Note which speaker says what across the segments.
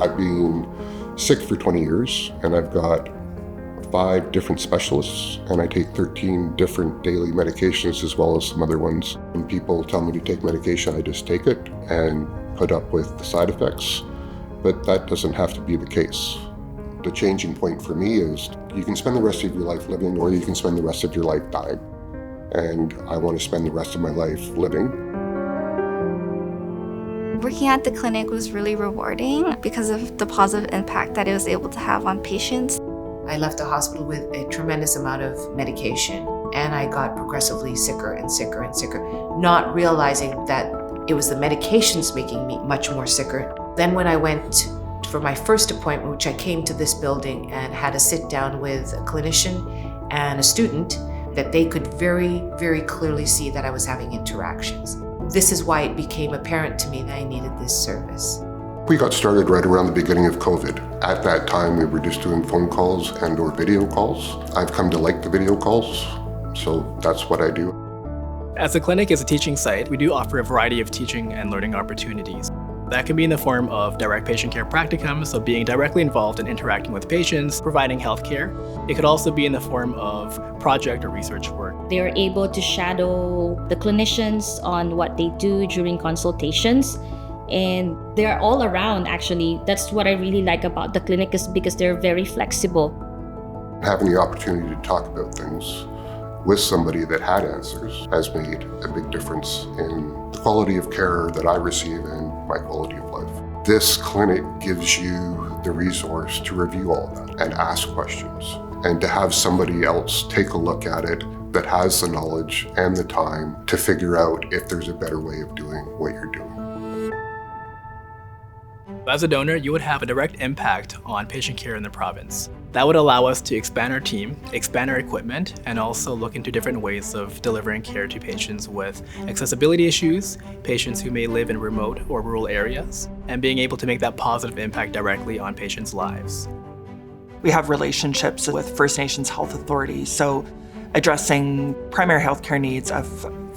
Speaker 1: I've been sick for 20 years and I've got 5 different specialists and I take 13 different daily medications as well as some other ones. When people tell me to take medication, I just take it and put up with the side effects, but that doesn't have to be the case. The changing point for me is you can spend the rest of your life living or you can spend the rest of your life dying. And I want to spend the rest of my life living.
Speaker 2: Working at the clinic was really rewarding because of the positive impact that it was able to have on patients.
Speaker 3: I left the hospital with a tremendous amount of medication, and I got progressively sicker and sicker and sicker, not realizing that it was the medications making me much more sicker. Then when I went for my first appointment, which I came to this building and had a sit down with a clinician and a student, that they could very, very clearly see that I was having interactions. This is why it became apparent to me that I needed this service.
Speaker 1: We got started right around the beginning of COVID. At that time, we were just doing phone calls and or video calls. I've come to like the video calls, so that's what I do.
Speaker 4: As the clinic is a teaching site, we do offer a variety of teaching and learning opportunities. That can be in the form of direct patient care practicum, so being directly involved in interacting with patients, providing healthcare. It could also be in the form of project or research work.
Speaker 5: They're able to shadow the clinicians on what they do during consultations. And they're all around, actually. That's what I really like about the clinic, is because they're very flexible.
Speaker 1: Having the opportunity to talk about things with somebody that had answers has made a big difference in the quality of care that I receive and my quality of life. This clinic gives you the resource to review all that and ask questions, and to have somebody else take a look at it that has the knowledge and the time to figure out if there's a better way of doing what you're doing.
Speaker 4: As a donor, you would have a direct impact on patient care in the province. That would allow us to expand our team, expand our equipment, and also look into different ways of delivering care to patients with accessibility issues, patients who may live in remote or rural areas, and being able to make that positive impact directly on patients' lives.
Speaker 6: We have relationships with First Nations health authorities, so addressing primary healthcare needs of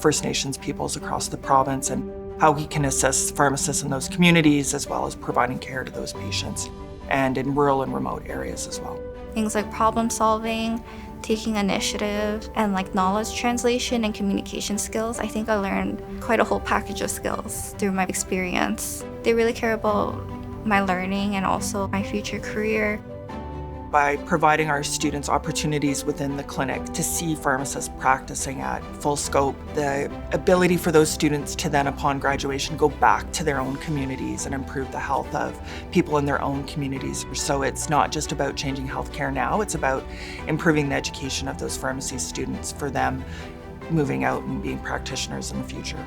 Speaker 6: First Nations peoples across the province and how we can assist pharmacists in those communities, as well as providing care to those patients, and in rural and remote areas as well.
Speaker 2: Things like problem solving, taking initiative, and like knowledge translation and communication skills. I think I learned quite a whole package of skills through my experience. They really care about my learning and also my future career.
Speaker 6: By providing our students opportunities within the clinic to see pharmacists practicing at full scope, the ability for those students to then, upon graduation, go back to their own communities and improve the health of people in their own communities. So it's not just about changing healthcare now, it's about improving the education of those pharmacy students for them moving out and being practitioners in the future.